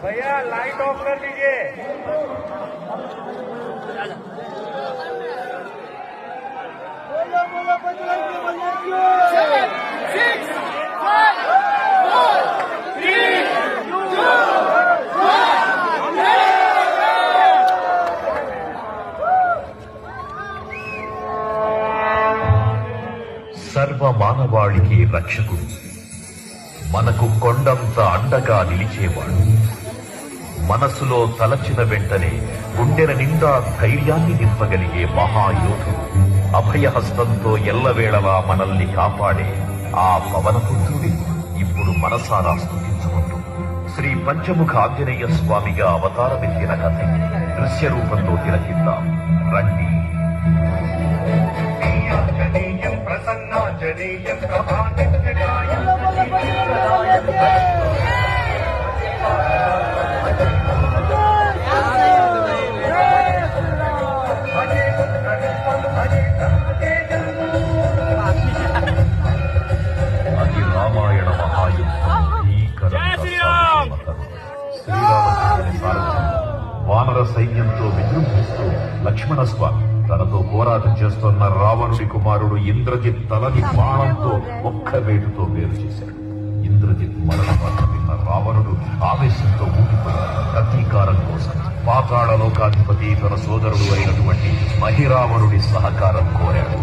भैया light of कर दीजिए। సర్వ మానవాళికి రక్షకుడు, మనకు కొండంత అండగా నిలిచేవాడు, మనసులో తలచిన వెంటనే గుండెల నిండా ధైర్యాన్ని నింపగలిగే మహాయోధుడు, అభయహస్తంతో ఎల్లవేళలా మనల్ని కాపాడే ఆ పవనపుత్రుడి ఇప్పుడు మనసారా స్తుతించుకుంటూ శ్రీ పంచముఖ ఆంజనేయ స్వామిగా అవతారమెత్తిన కథ దృశ్య రూపంలో తిలకిద్దాం రండి. ప్రసన్నాంజనేయం అది రామాయణ మహాయుద్ధం. శ్రీరామచంద్రుని సారథ్యం వానర సైన్యంతో విజృంభిస్తూ లక్ష్మణస్వామి తనతో పోరాటం చేస్తున్న రావణుడి కుమారుడు ఇంద్రజిత్ తలని బాణంతో ఒక్క వేటుతో వేరు చేశాడు. ఇంద్రజిత్ మరణ వార్త విన్న రావణుడు ఆవేశంతో ఊగిపోయాడు. ప్రతీకారం కోసం పాతాళ లోకాధిపతి తన సోదరుడు అయినటువంటి మహిరావణుడి సహకారం కోరాడు.